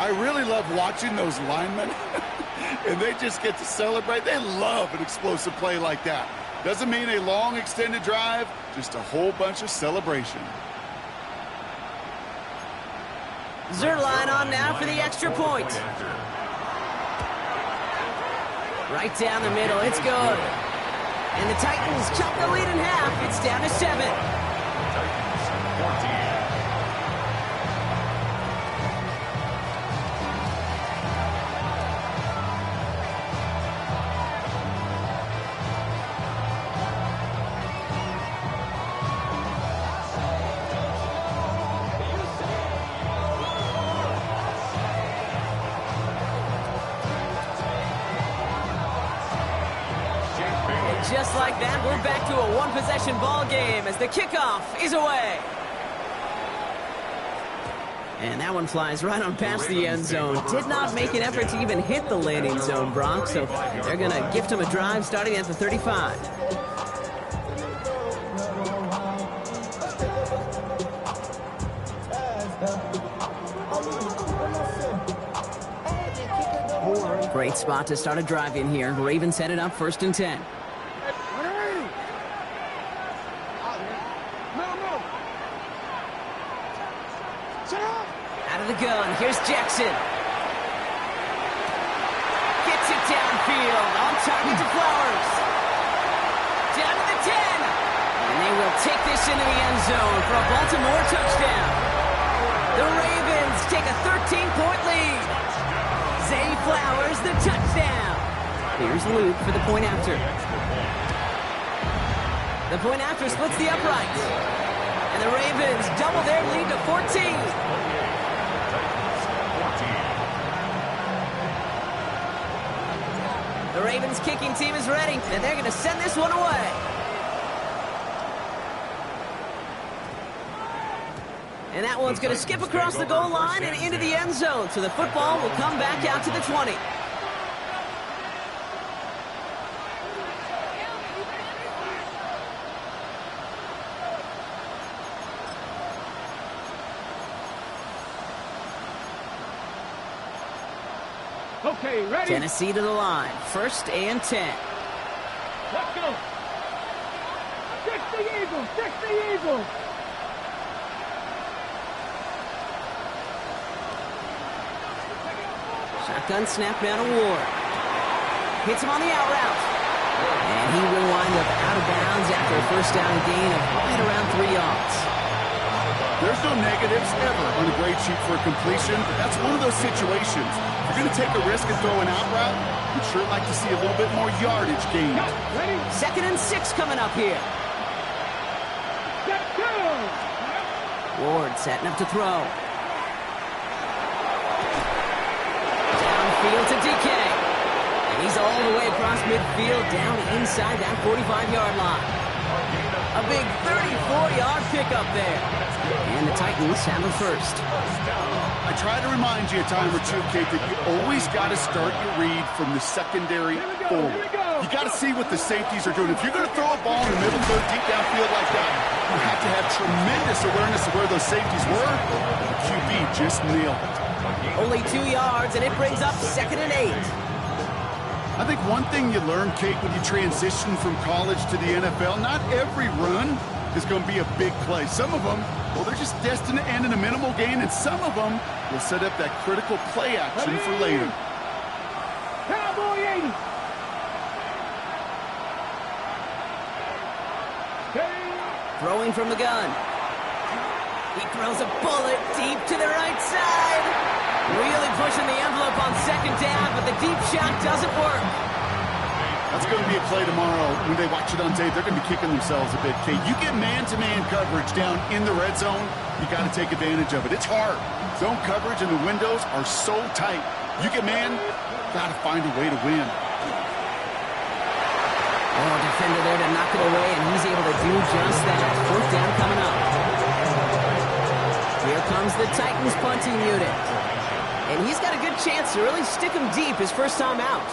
I really love watching those linemen, and they just get to celebrate. They love an explosive play like that. Doesn't mean a long extended drive, just a whole bunch of celebration. Zerline on now for the extra point. Right down the middle, it's good. And the Titans chop the lead in half. It's down to 7. Just like that, we're back to a one-possession ball game as the kickoff is away. And that one flies right on past the end zone. Did not make an effort to even hit the landing zone, Brock, so they're going to gift him a drive starting at the 35. Great spot to start a drive in here. Ravens headed up 1st and 10. Out of the gun, here's Jackson. Gets it downfield, on target to Flowers. Down to the 10. And they will take this into the end zone for a Baltimore touchdown. The Ravens take a 13-point lead. Zay Flowers, the touchdown. Here's Luke for the point after. The point after splits the uprights. And the Ravens double their lead to 14. The Ravens kicking team is ready, and they're going to send this one away. And that one's going to skip across the goal line and into the end zone, so the football will come back out to the 20. Okay, ready? Tennessee to the line. 1st and 10. Let's go. Fix the Eagles. Fix the Eagles. Shotgun snap down to Ward. Hits him on the out route. And he will wind up out of bounds after a first down gain of right around 3 yards. There's no negatives ever on a grade sheet for a completion. That's one of those situations. If you're going to take a risk and throw an out route, you'd sure like to see a little bit more yardage gained. Ready? 2nd and 6 coming up here. Let's go. Ward setting up to throw. Downfield to DK. And he's all the way across midfield, down inside that 45-yard line. A big 34-yard pickup there. And the Titans have it first. I try to remind you a time or two, Kate, that you always got to start your read from the secondary forward. You got to see what the safeties are doing. If you're going to throw a ball in the middle third, deep downfield like that, you have to have tremendous awareness of where those safeties were. The QB just nailed it. Only 2 yards, and it brings up 2nd and 8. I think one thing you learn, Kate, when you transition from college to the NFL, not every run is going to be a big play. Some of them, well, they're just destined to end in a minimal gain, and some of them will set up that critical play action for later. Cowboy 80. Throwing from the gun. He throws a bullet deep to the right side. Really pushing the envelope on 2nd down, but the deep shot doesn't work. That's going to be a play tomorrow. When they watch it on tape, they're going to be kicking themselves a bit, Kate. You get man-to-man coverage down in the red zone, you got to take advantage of it. It's hard. Zone coverage and the windows are so tight. You get man, got to find a way to win. Oh, defender there to knock it away, and he's able to do just that. 4th down coming up. Here comes the Titans punting unit. And he's got a good chance to really stick him deep his first time out.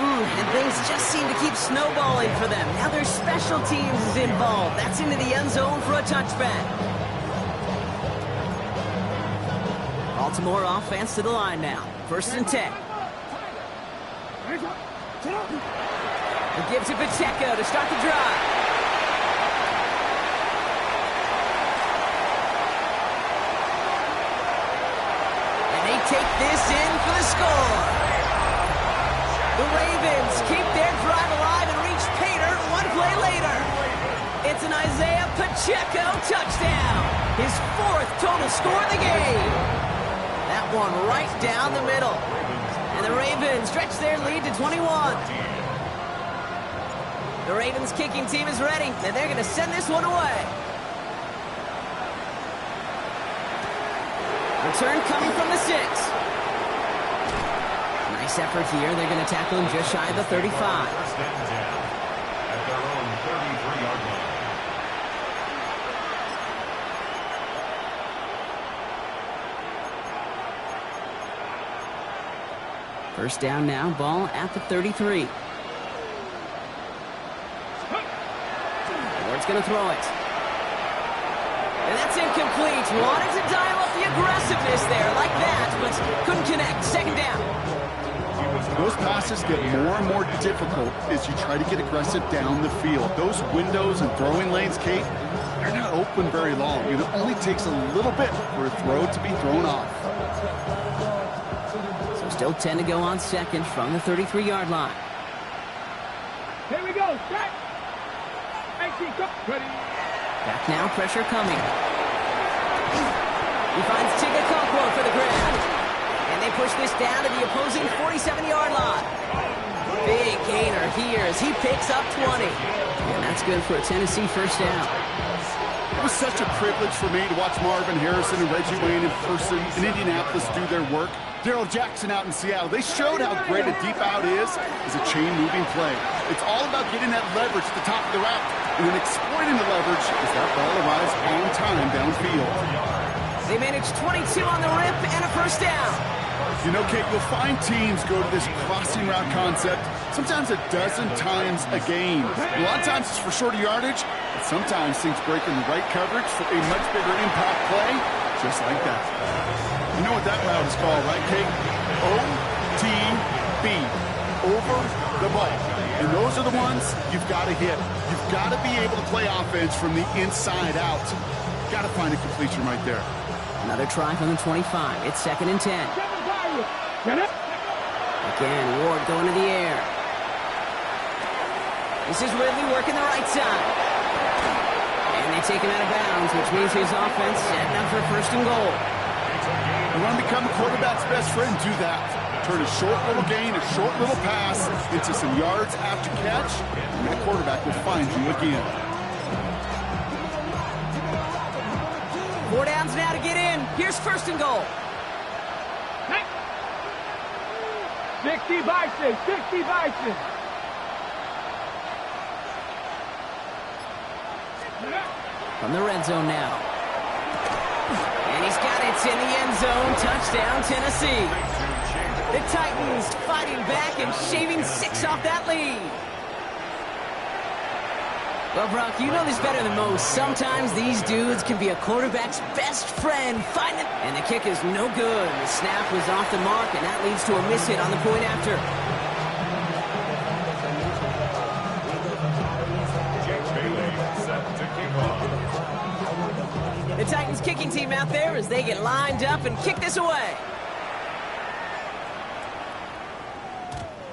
And things just seem to keep snowballing for them. Now their special teams is involved. That's into the end zone for a touchback. Baltimore offense to the line now. 1st and 10. He gives it Pacheco to start the drive. And they take this in for the score. The Ravens keep their drive alive and reach pay dirt one play later. It's an Isaiah Pacheco touchdown. His 4th total score of the game. That one right down the middle. And the Ravens stretch their lead to 21. The Ravens kicking team is ready, and they're going to send this one away. Return coming from the 6. Nice effort here. They're going to tackle him just shy of the 35. First and 10 at their own 33-yard line. First down now, ball at the 33. Ward's going to throw it. And that's incomplete. Wanted to dial up the aggressiveness there like that, but couldn't connect. 2nd down. Those passes get more and more difficult as you try to get aggressive down the field. Those windows and throwing lanes, Kate, they're not open very long. It only takes a little bit for a throw to be thrown off. So still 10 to go on 2nd from the 33-yard line. Here we go. Set. 19, go. Ready. Back now, pressure coming. He finds Tigakokwo for the grab. And they push this down to the opposing 47-yard line. Big gainer here as he picks up 20. And that's good for a Tennessee 1st down. It was such a privilege for me to watch Marvin Harrison and Reggie Wayne in person in Indianapolis do their work. Daryl Jackson out in Seattle. They showed how great a deep out is as a chain-moving play. It's all about getting that leverage at the top of the route and then exploiting the leverage as that ball arrives on time downfield. They managed 22 on the rip and a 1st down. You know, Kate, you'll find teams go to this crossing route concept sometimes a dozen times a game. A lot of times it's for shorter yardage, but sometimes things break in the right coverage for a much bigger impact play, just like that. You know what that route is called, right, Kate? OTB, over the ball. And those are the ones you've got to hit. You've got to be able to play offense from the inside out. Got to find a completion right there. Another try from the 25. It's 2nd and 10. Again, Ward going to the air. This is Ridley working the right side. And they take him out of bounds, which means his offense setting up for 1st and goal. You want to become a quarterback's best friend, do that. Turn a short little gain, a short little pass into some yards after catch, and the quarterback will find you again. 4 downs now to get in. Here's 1st and goal. 60 Bison, 60 Bison. From the red zone now. And he's got it in the end zone. Touchdown, Tennessee. The Titans fighting back and shaving 6 off that lead. Well, Brock, you know this better than most. Sometimes these dudes can be a quarterback's best friend. And the kick is no good. The snap was off the mark, and that leads to a miss hit on the point after. The Titans kicking team out there as they get lined up and kick this away.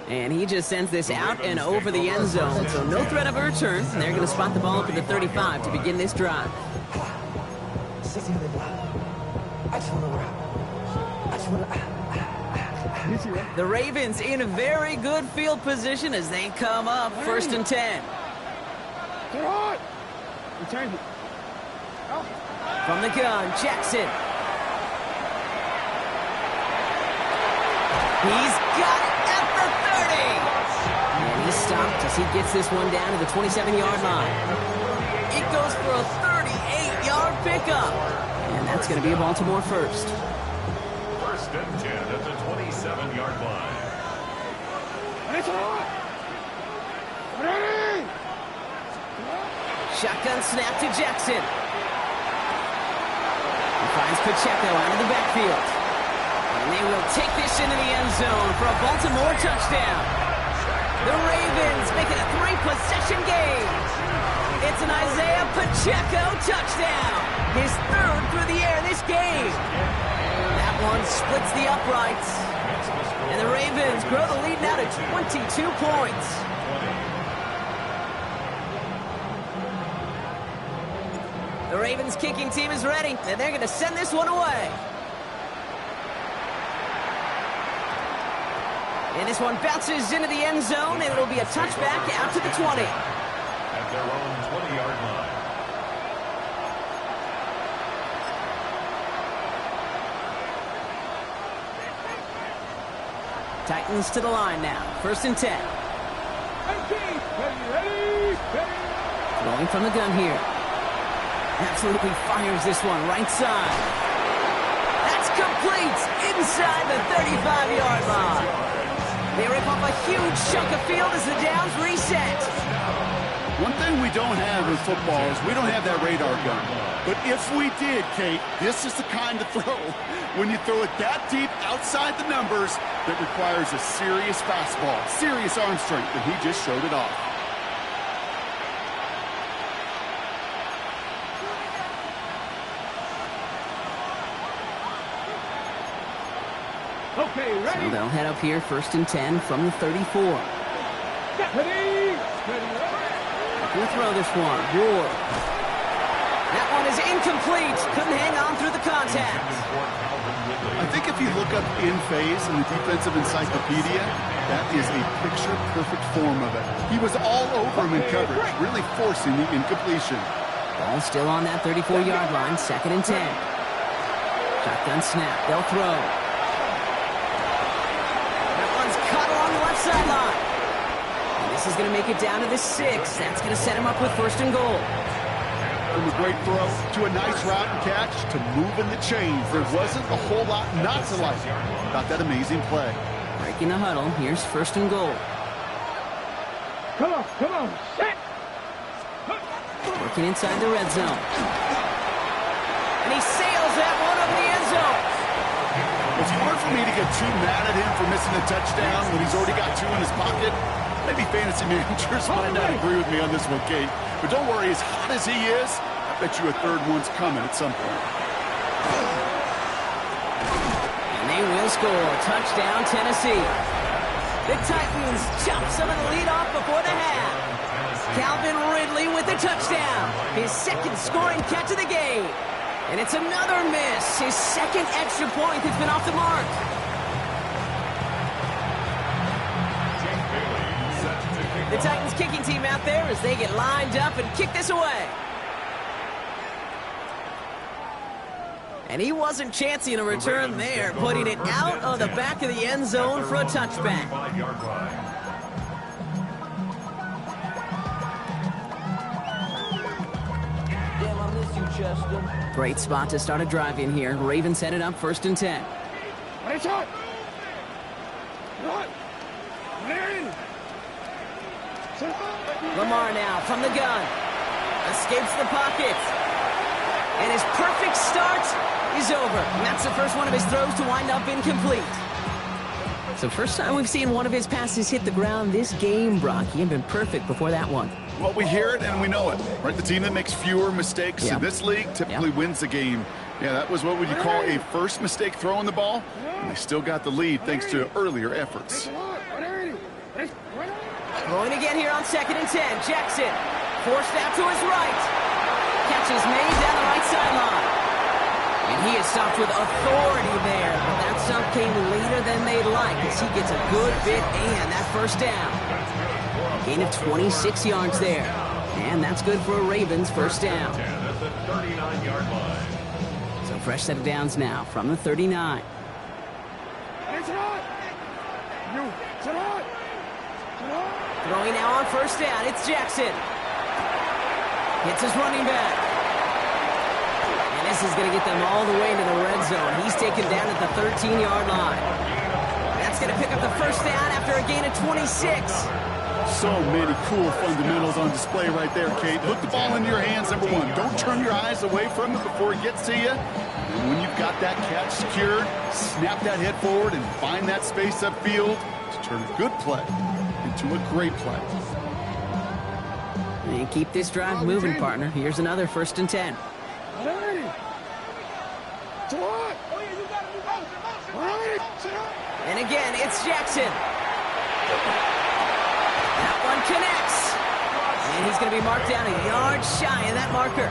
And he just sends this out and over the end zone. So no threat of a return. And they're going to spot the ball up at the 35 to begin this drive. The Ravens in a very good field position as they come up 1st and 10. From the gun, Jackson. He's got it at the 30. And he's stopped as he gets this one down to the 27-yard line. It goes for a 38-yard pickup. And that's going to be a Baltimore 1st. 1st and 10 at the 27-yard line. Shotgun snap to Jackson. He finds Pacheco out of the backfield. And they will take this into the end zone for a Baltimore touchdown. The Ravens make it a 3-possession game. It's an Isaiah Pacheco touchdown. His third through the air this game. That one splits the uprights. And the Ravens grow the lead now to 22 points. The Ravens kicking team is ready, and they're going to send this one away. And this one bounces into the end zone, and it'll be a touchback out to the 20. At their own 20-yard line. Titans to the line now. 1st and 10. Rolling from the gun here. Absolutely fires this one right side. That's complete inside the 35-yard line. They rip off a huge chunk of field as the downs reset. One thing we don't have in football is we don't have that radar gun. But if we did, Kate, this is the kind of throw, when you throw it that deep outside the numbers, that requires a serious fastball, serious arm strength, and he just showed it off. Okay, ready? So they'll head up here 1st and 10 from the 34. Ready? We'll throw this one. Ward. That one is incomplete. Couldn't hang on through the contact. I think if you look up in phase in the defensive encyclopedia, that is a picture-perfect form of it. He was all over him in coverage, really forcing the incompletion. Ball still on that 34-yard line, 2nd and 10. Shotgun snap. They'll throw. That one's caught along the left sideline. And this is going to make it down to the 6. That's going to set him up with 1st and goal. From a great throw to a nice route and catch to moving the chains. There wasn't a whole lot not to like about that amazing play. Breaking the huddle. Here's 1st and goal. Come on, set! Working inside the red zone. And he sails that one over the end zone. It's hard for me to get too mad at him for missing a touchdown when he's already got 2 in his pocket. Maybe fantasy managers might not agree with me on this one, Kate. But don't worry, as hot as he is, I bet you a 3rd one's coming at some point. And they will score. Touchdown, Tennessee. The Titans chop some of the lead off before the half. Calvin Ridley with the touchdown. His 2nd scoring catch of the game. And it's another miss. His 2nd extra point has been off the mark. The Titans kicking team out there as they get lined up and kick this away. And he wasn't chancing a return there, putting it out of the back of the end zone for a touchback. Damn, I miss you, Chester. Great spot to start a drive in here. Ravens headed up 1st and 10. Ready, shot! What? Marion! Lamar now from the gun. Escapes the pocket. And his perfect start is over. And that's the first one of his throws to wind up incomplete. So first time we've seen one of his passes hit the ground this game, Brock. He had been perfect before that one. Well, we hear it and we know it, right? The team that makes fewer mistakes Yep. in this league typically wins the game. Yeah, that was what would you call a first mistake throwing the ball. And they still got the lead thanks to earlier efforts. Throwing again here on 2nd and 10. Jackson forced out to his right. Catch is made down the right sideline. And he is stopped with authority there. But that stop came later than they'd like as he gets a good bit and that 1st down. Gain of 26 yards there. And that's good for a Ravens 1st down. At the 39-yard line. So fresh set of downs now from the 39. Throwing now on 1st down. It's Jackson. Hits his running back. And this is going to get them all the way into the red zone. He's taken down at the 13-yard line. That's going to pick up the 1st down after a gain of 26. So many cool fundamentals on display right there, Kate. Put the ball into your hands, number one. Don't turn your eyes away from it before it gets to you. And when you've got that catch secured, snap that head forward and find that space upfield to turn a good play into a great play. And keep this drive moving, partner. Here's another 1st and 10. And again, it's Jackson. That one connects. And he's going to be marked down a yard shy of that marker.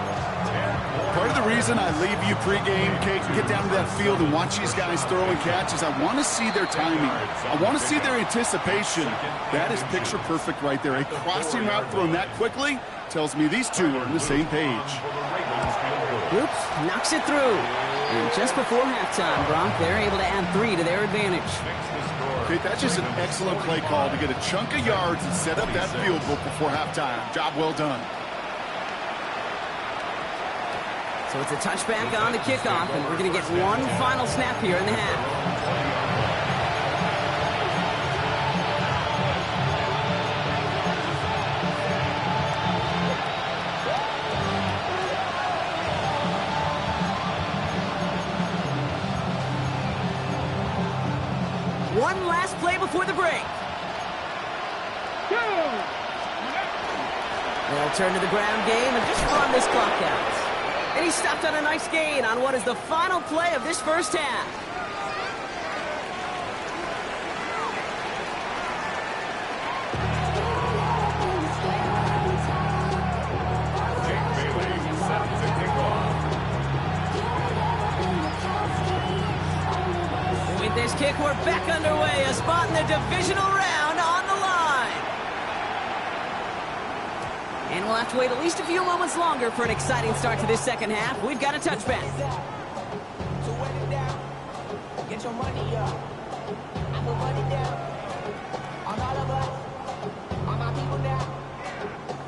Part of the reason I leave you pregame, Kate, and get down to that field and watch these guys throw and catch is I want to see their timing. I want to see their anticipation. That is picture perfect right there. A crossing route thrown that quickly tells me these two are on the same page. Oops, knocks it through. And just before halftime, Brock, they're able to add 3 to their advantage. Okay, that's just an excellent play call to get a chunk of yards and set up that field goal before halftime. Job well done. So it's a touchback on the kickoff, and we're going to get one final snap here in the half. One last play before the break. They'll turn to the ground game and just run this clock out. And he stopped on a nice gain on what is the final play of this first half. With this kick, we're back underway. A spot in the divisional round on the line. And we'll have to wait at least a few moments longer for an exciting start to this second half. We've got a touchback. So wet it down. Get your money up. I put money down. On all of us. On my people now.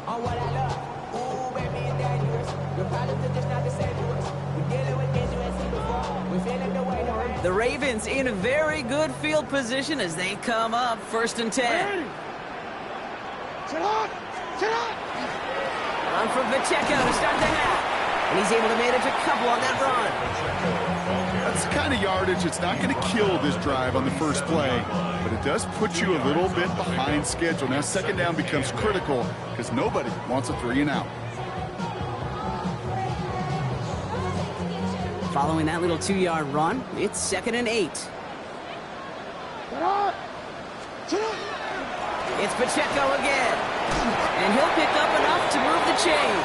On what I love. Ooh, baby, it's dangerous. Your problems are just not the same to us. We're dealing with things you ain't seen before. We're feeling the way the rain. The Ravens in a very good field position as they come up 1st and 10. Sit on! Sit on! On from Pacheco to start the half. And he's able to manage a couple on that run. That's the kind of yardage that's not going to kill this drive on the first play, but it does put you a little bit behind schedule. Now second down becomes critical because nobody wants a 3 and out. Following that little 2-yard run, it's 2nd and 8. Sit on! Sit on! It's Pacheco again. And he'll pick up enough to move the chains.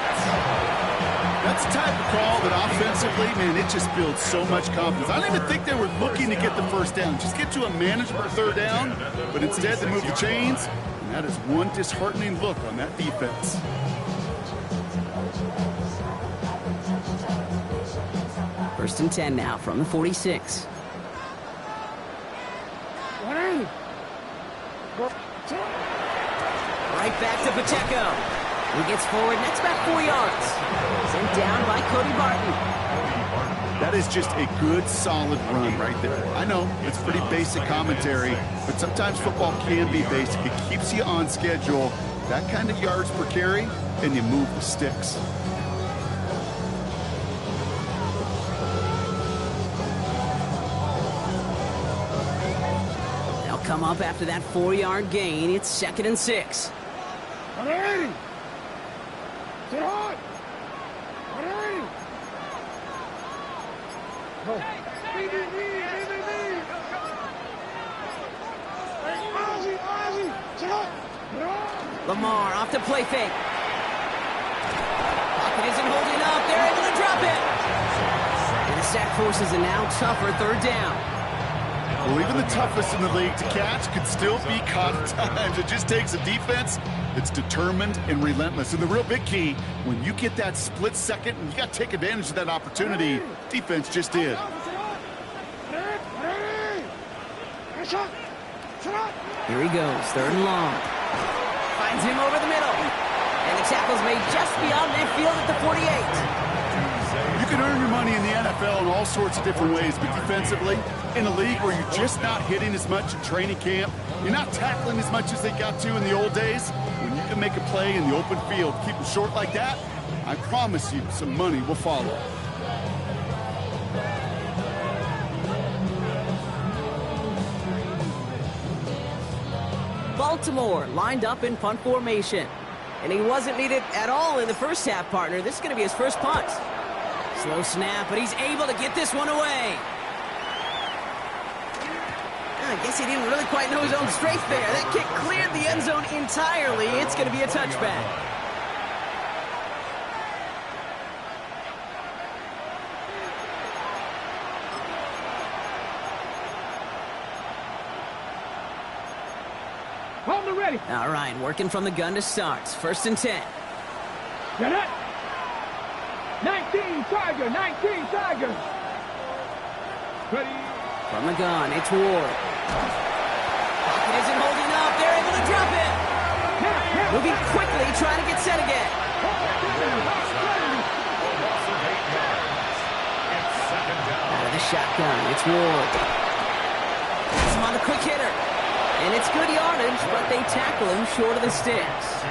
That's the type of call that offensively, man, it just builds so much confidence. I don't even think they were looking to get the first down. Just get to a manageable 3rd down, but instead they move the chains, and that is one disheartening look on that defense. First and 10 now from the 46. Right back to Pacheco. He gets forward, next back 4 yards. Sent down by Cody Barton. That is just a good, solid run right there. I know, it's pretty basic commentary, but sometimes football can be basic. It keeps you on schedule, that kind of yards per carry, and you move the sticks. They'll come up after that 4-yard gain. It's 2nd and 6. Ready! Sit on! Ready! Go. Lamar off to play fake. Pocket isn't holding up. They're able to drop it. And the sack forces a now tougher 3rd down. Well, even the toughest in the league to catch could still be caught at times. It just takes a defense that's determined and relentless. And the real big key, when you get that split second, and you got to take advantage of that opportunity, defense just did. Here he goes, 3rd and long. Finds him over the middle. And the tackle's made just beyond midfield at the 48. You can earn your money in the NFL in all sorts of different ways, but defensively, in a league where you're just not hitting as much in training camp, You're not tackling as much as they got to in the old days. When you can make a play in the open field, keep them short like that, I promise you some money will follow. Baltimore lined up in punt formation. And he wasn't needed at all in the first half, partner. This is going to be his first punt. Slow snap, but he's able to get this one away. I guess he didn't really quite know his own strength there. That kick cleared the end zone entirely. It's going to be a touchback. Hold it ready. All right, working from the gun to start. 1st and 10. Get it. 19 Tiger, 19 Tiger. Ready. From the gun, it's Ward. Pocket isn't holding up. They're able to drop it. Moving quickly, trying to get set again. Out of the shotgun, it's Ward. He's on the quick hitter. And it's good yardage, but they tackle him short of the sticks.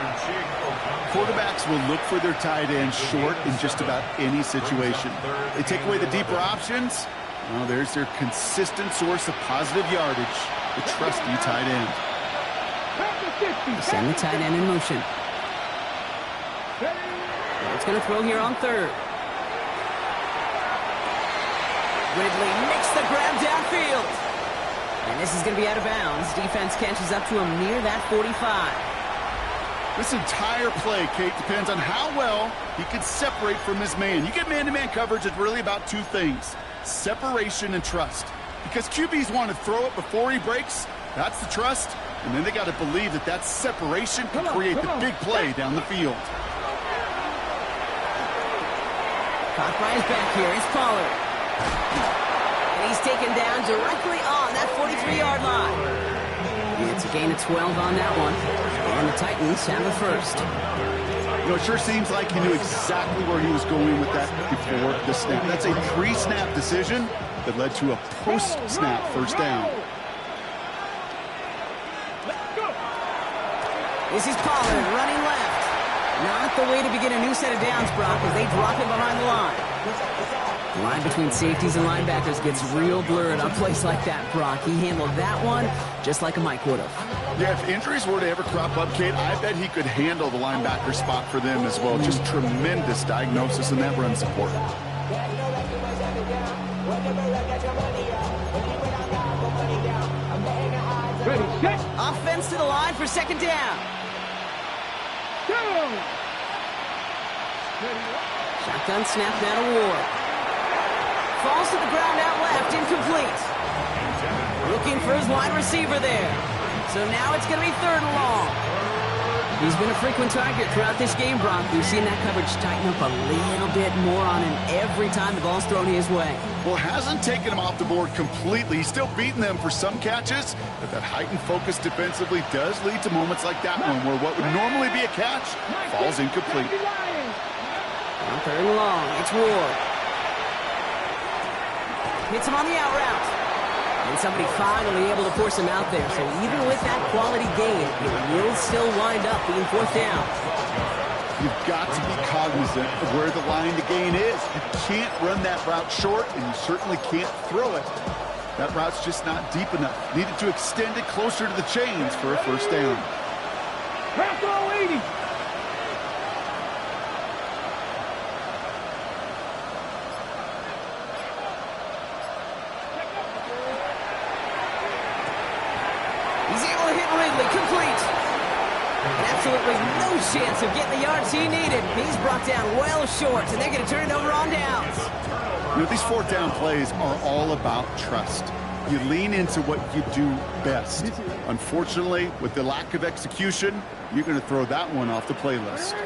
Quarterbacks will look for their tight end short in just about any situation. They take away the deeper options. Well, there's their consistent source of positive yardage, the trusty tight end. They send the tight end in motion. It's going to throw here on 3rd. Ridley makes the grab downfield. And this is going to be out of bounds. Defense catches up to him near that 45. This entire play, Kate, depends on how well he can separate from his man. You get man-to-man coverage, it's really about two things: separation and trust. Because QBs want to throw it before he breaks, that's the trust. And then they got to believe that that separation can create the big play down the field. Caught by his back here, it's Pollard. And he's taken down directly on that 43-yard line. It's a gain of 12 on that one. And the Titans have the first. You know, it sure seems like he knew exactly where he was going with that before the snap. That's a pre-snap decision that led to a post-snap first down. This is Pollard running left. Not the way to begin a new set of downs, Brock, as they drop him behind the line. The line between safeties and linebackers gets real blurred on plays like that, Brock. He handled that one just like a Mike would have. Yeah, if injuries were to ever crop up, Kate, I bet he could handle the linebacker spot for them as well. Just tremendous diagnosis in that run support. Ready, set. Offense to the line for 2nd down. Go. Shotgun snap now to Ward. Falls to the ground out left, incomplete. Looking for his wide receiver there. So now it's going to be 3rd and long. He's been a frequent target throughout this game, Brock. We've seen that coverage tighten up a little bit more on him every time the ball's thrown his way. Well, hasn't taken him off the board completely. He's still beating them for some catches, but that heightened focus defensively does lead to moments like that one where what would normally be a catch falls incomplete. On 3rd and long, it's Ward. Hits him on the out route. And somebody finally able to force him out there. So even with that quality gain, it will still wind up being 4th down. You've got to be cognizant of where the line to gain is. You can't run that route short, and you certainly can't throw it. That route's just not deep enough. Needed to extend it closer to the chains for a first down. Pass all 80. He's able to hit Ridley, complete. And absolutely no chance of getting the yards he needed. He's brought down well short, and they're going to turn it over on downs. You know, these 4th down plays are all about trust. You lean into what you do best. Unfortunately, with the lack of execution, you're going to throw that one off the playlist. The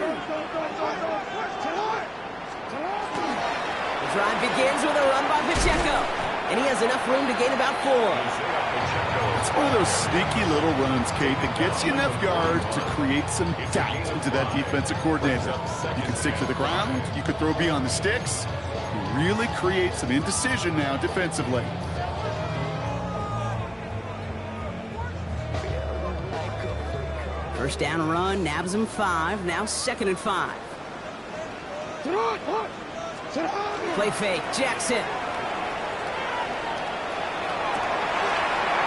drive begins with a run by Pacheco, and he has enough room to gain about 4. It's one of those sneaky little runs, Kate, that gets you enough yards to create some doubt into that defensive coordinator. You can stick to the ground. You could throw beyond the sticks. You really create some indecision now defensively. First down run, nabs him 5. Now 2nd and 5. Play fake, Jackson.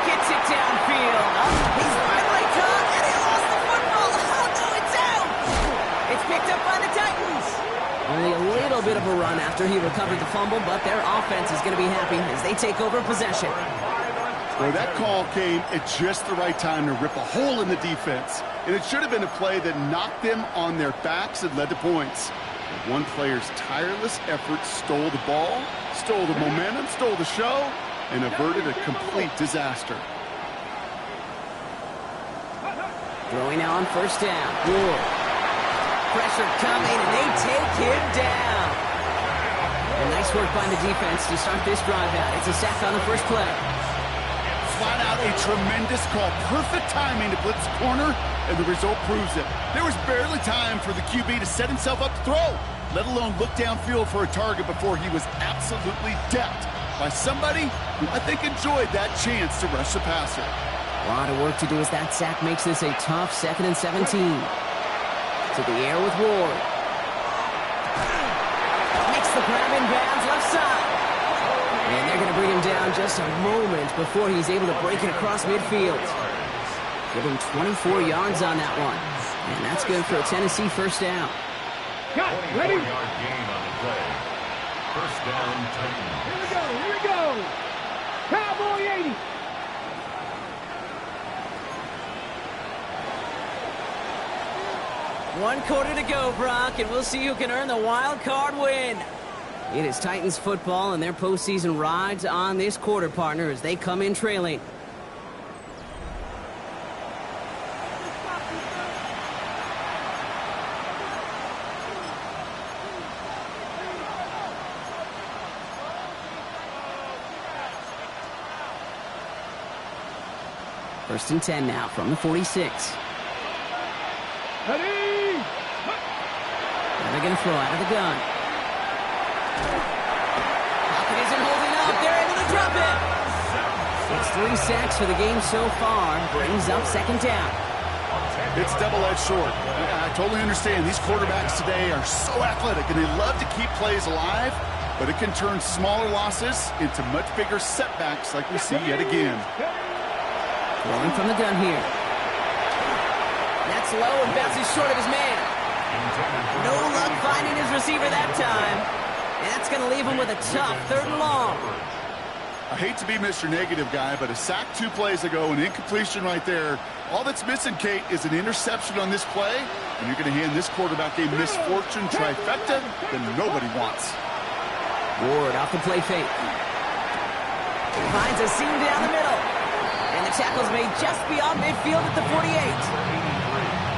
Gets it downfield. He's finally caught, and he lost the football. Oh, no, it's out. It's picked up by the Titans. Only a little bit of a run after he recovered the fumble, but their offense is going to be happy as they take over possession. Well, that call came at just the right time to rip a hole in the defense. And it should have been a play that knocked them on their backs and led to points. But one player's tireless effort stole the ball, stole the momentum, stole the show, and averted a complete disaster. Throwing now on first down. Ward. Pressure coming, and they take him down. And nice work by the defense to start this drive out. It's a sack on the first play. Flat out a tremendous call. Perfect timing to blitz corner, and the result proves it. There was barely time for the QB to set himself up to throw, let alone look downfield for a target before he was absolutely decked by somebody who I think enjoyed that chance to rush the passer. A lot of work to do as that sack makes this a tough 2nd and 17. To the air with Ward. Makes the grab in bounds left side. And they're going to bring him down just a moment before he's able to break it across midfield. Give him 24 yards on that one. And that's good for a Tennessee first down. Got it. Ready? 4-yard gain on the play. First down, Titans. Here we go. Here we go. Cowboy 80. One quarter to go, Brock, and we'll see who can earn the wild card win. It is Titans football, and their postseason rides on this quarter, partner, as they come in trailing. First and 10 now from the 46. Ready? And they're going to throw out of the gun. Pocket isn't holding up. They're able to drop it. It's 3 sacks for the game so far. Brings up 2nd down. It's double-edged sword. I totally understand. These quarterbacks today are so athletic, and they love to keep plays alive, but it can turn smaller losses into much bigger setbacks like we see yet again. Throwing from the gun here. That's low and bounces short of his man. No luck finding his receiver that time. And that's going to leave him with a tough 3rd and long. I hate to be Mr. Negative guy, but a sack 2 plays ago, an incompletion right there. All that's missing, Kate, is an interception on this play, and you're going to hand this quarterback a misfortune trifecta that nobody wants. Ward off the play fake. Finds a seam down the middle. And the tackle's made just beyond midfield at the 48.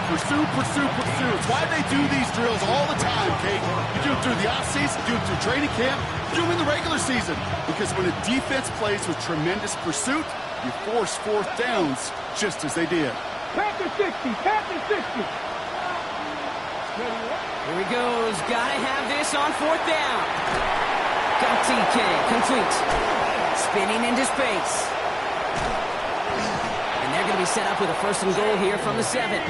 Pursue, pursue, pursue. It's why they do these drills all the time, Kate. You do it through the offseason, do it through training camp, do them in the regular season. Because when a defense plays with tremendous pursuit, you force 4th downs just as they did. Panther 60. Panther 60. Here he goes. Gotta have this on 4th down. Got TK. Complete. Spinning into space. And they're going to be set up with a 1st and goal here from the 7.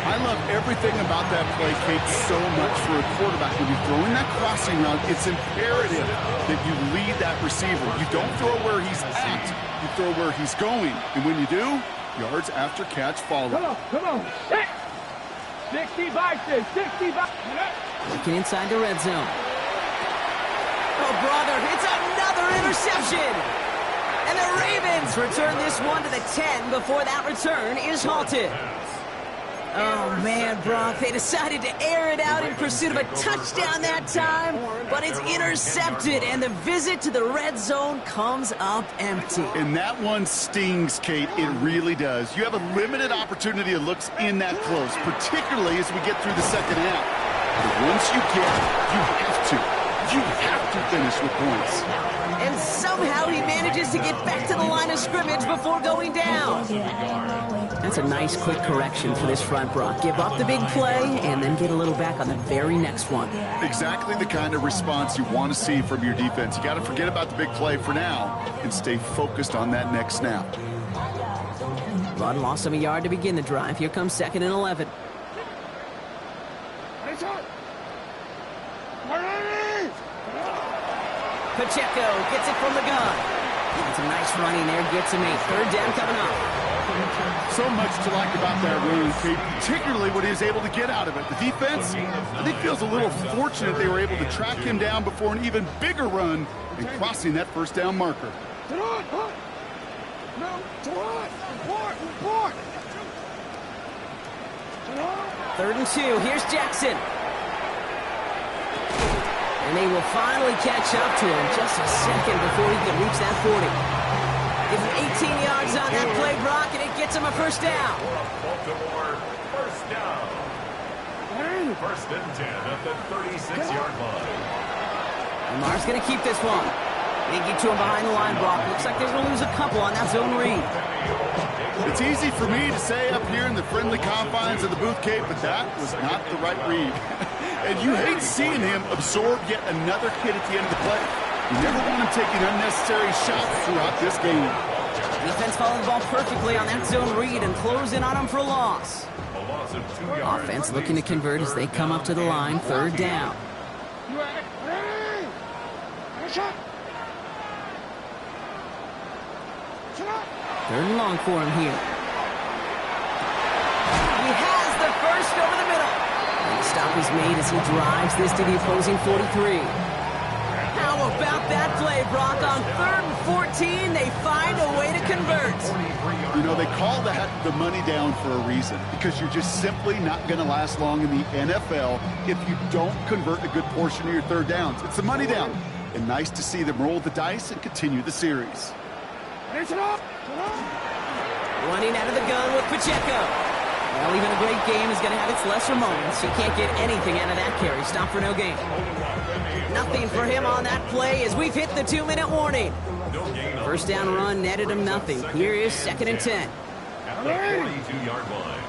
I love everything about that play, Kate, so much for a quarterback. When you're throwing that crossing route, it's imperative that you lead that receiver. You don't throw where he's at, you throw where he's going. And when you do, yards after catch follow. Come on, come on. 60 boxes, 60 boxes. Looking inside the red zone. Oh, brother, it's another interception. And the Ravens return this one to the 10 before that return is halted. Oh, man, Brock, they decided to air it out in pursuit of a touchdown that time, but it's intercepted, and the visit to the red zone comes up empty. And that one stings, Kate. It really does. You have a limited opportunity of looks in that close, particularly as we get through the 2nd half. But once you get it, you have to finish with points. And somehow he manages to get back to the line of scrimmage before going down. That's a nice quick correction for this front, Brock. Give up the big play and then get a little back on the very next one. Exactly the kind of response you want to see from your defense. You got to forget about the big play for now and stay focused on that next snap. but lost him a yard to begin the drive. Here comes 2nd and 11. Pacheco gets it from the gun. And some nice running there, gets him a 3rd down coming up. So much to like about that run, Kate, particularly what he was able to get out of it. The defense, I think, feels a little fortunate they were able to track him down before an even bigger run and crossing that 1st down marker. 3rd and 2. Here's Jackson. And they will finally catch up to him just a second before he can reach that 40. Gives him 18 yards on that play, Brock, and it gets him a 1st down. Baltimore, 1st down. 1st and 10 at the 36-yard line. Lamar's going to keep this one. They get to him behind the line, Brock. Looks like they're going to lose a couple on that zone read. It's easy for me to say up here in the friendly confines of the booth, Kate, but that was not the right read. And you hate seeing him absorb yet another hit at the end of the play. You never want him taking unnecessary shots throughout this game. Defense following the ball perfectly on that zone read and close in on him for a loss. A loss of 2 yards. Offense looking to convert as they come up to the line, 3rd down. Third and long for him here. He has the 1st over the middle. And the stop is made as he drives this to the opposing 43. How about that play, Brock? On 3rd and 14, they find a way to convert. You know, they call that the money down for a reason, because you're just simply not going to last long in the NFL if you don't convert a good portion of your 3rd downs. It's the money down. And nice to see them roll the dice and continue the series. Running out of the gun with Pacheco. Well, even a great game is going to have its lesser moments. You can't get anything out of that carry. Stop for no gain. Nothing for him on that play as we've hit the 2-minute warning. 1st down run netted him nothing. Here is 2nd and 10. At the 42-yard line.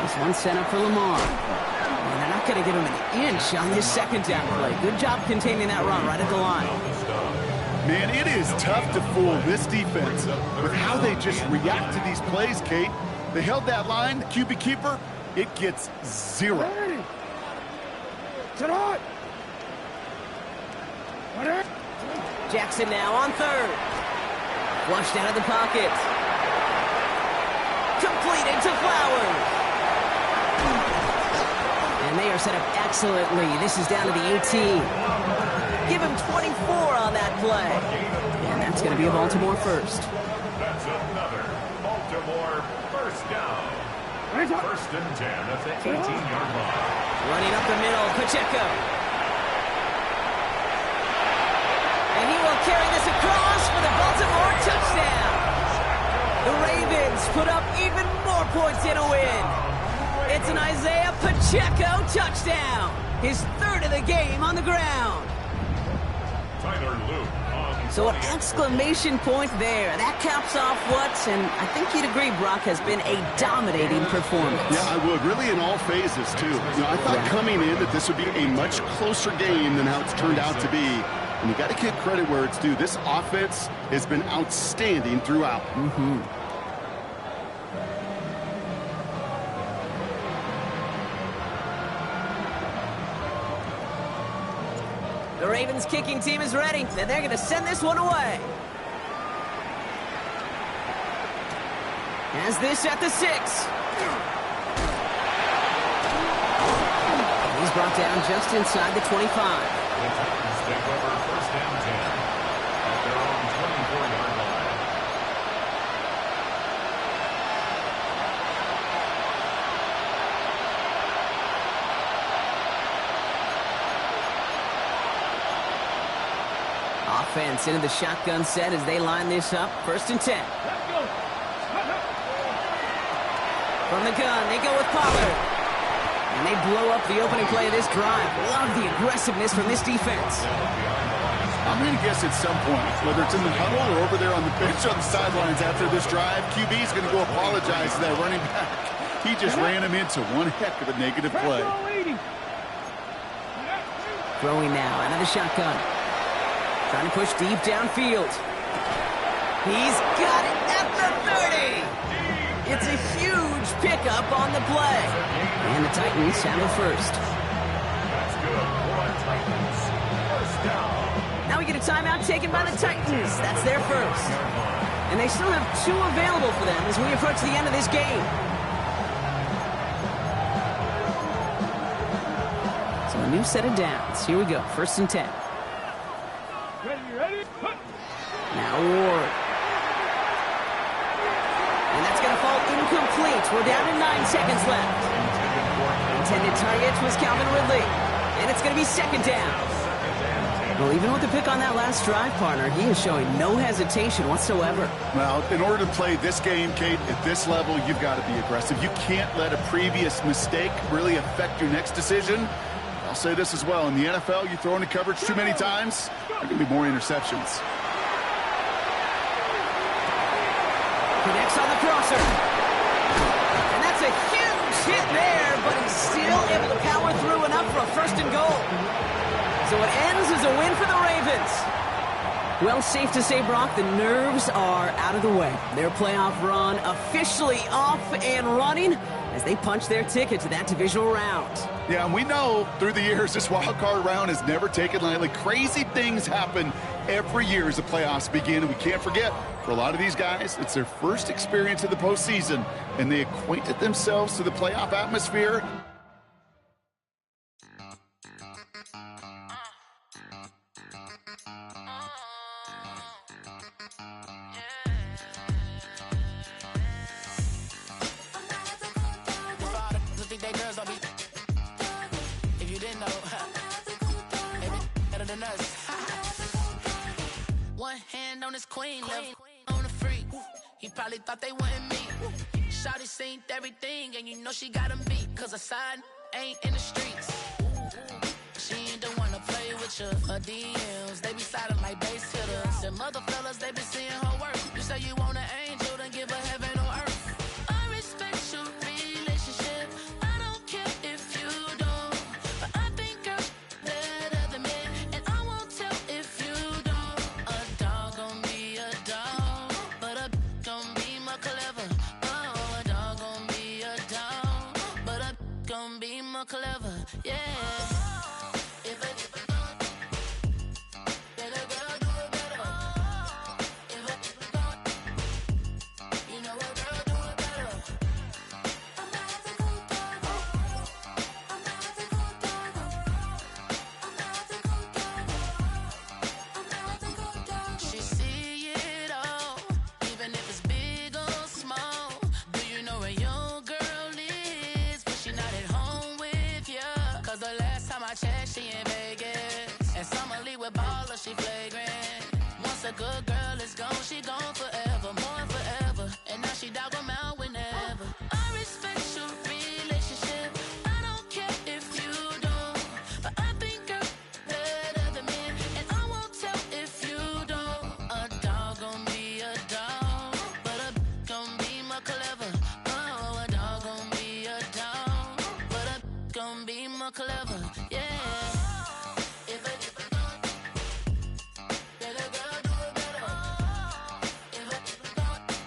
This one set up for Lamar. And they're not going to give him an inch on this 2nd down play. Good job containing that run right at the line. Man, it is tough to fool this defense with how they just react to these plays, Kate. They held that line, the QB keeper, it gets 0. Jackson now on 3rd. Flushed out of the pocket. Completed to Flowers. And they are set up excellently. This is down to the 18. Give him 24 on that play. And that's going to be a Baltimore 1st. That's another Baltimore 1st down. 1st and 10 at the 18-yard line. Running up the middle, Pacheco. And he will carry this across for the Baltimore touchdown. The Ravens put up even more points in a win. It's an Isaiah Pacheco touchdown. His 3rd of the game on the ground. So an exclamation point there. That caps off what, and I think you'd agree, Brock, has been a dominating performance. Yeah, I would. Really in all phases, too. You know, I thought coming in that this would be a much closer game than how it's turned out to be. And you got to give credit where it's due. This offense has been outstanding throughout. The Ravens kicking team is ready, and they're going to send this one away. As this at the 6. He's brought down just inside the 25. The Titans take over 1st and 10 at their own 24-yard line. Offense into the shotgun set as they line this up. 1st and 10. From the gun, they go with Pollard. And they blow up the opening play of this drive. Love the aggressiveness from this defense. I'm going to guess at some point, whether it's in the huddle or over there on the bench on the sidelines after this drive, QB is going to go apologize to that running back. He just ran him into one heck of a negative play. Throwing now out of the shotgun. Trying to push deep downfield. He's got it at the It's a huge pickup on the play. And the Titans have a first. That's good for a Titans first down. Now we get a timeout taken by the Titans. That's their first. And they still have 2 available for them as we approach the end of this game. So a new set of downs. Here we go. 1st and 10. Ready? Now Ward. And that's going to fall incomplete. We're down to 9 seconds left. Intended target was Calvin Ridley. And it's going to be 2nd down. Well, even with the pick on that last drive, partner, he is showing no hesitation whatsoever. Well, in order to play this game, Kate, at this level, you've got to be aggressive. You can't let a previous mistake really affect your next decision. I'll say this as well. In the NFL, you throw into coverage too many times, there can be more interceptions. Connects on the crosser. And that's a huge hit there, but he's still able to power through enough for a 1st and goal. So it ends as a win for the Ravens. Well, safe to say, Brock, the nerves are out of the way. Their playoff run officially off and running as they punch their ticket to that divisional round. Yeah, and we know through the years this wild card round is never taken lightly. Crazy things happen every year as the playoffs begin, and we can't forget, for a lot of these guys, it's their first experience in the postseason, and they acquainted themselves to the playoff atmosphere. Queen, on the freak. He probably thought they wanted me. Shawty seen everything, and you know she got him beat. Cause her side ain't in the streets. She ain't the one to play with you. Her DMs, they be sliding like base hitters. And mother fellas, they be seeing her work. You say you want an angel, then give her heaven on earth. I respect your relationship. I don't care if you don't. But I think girls better than men. And I won't tell if you don't. A dog gon' be a dog, but a gon' be more clever. Oh, a dog gon' be a dog, but a gon' be more clever. Yeah. She flagrant. Once a good girl is gone, she gone forever, more forever. And now she dog 'em out whenever. I respect your relationship. I don't care if you don't. But I think girls better than men. And I won't tell if you don't. A dog gon' be a dog, but a gon' be more clever. Oh, a dog gon' be a dog, but a gon' be more clever. Yeah.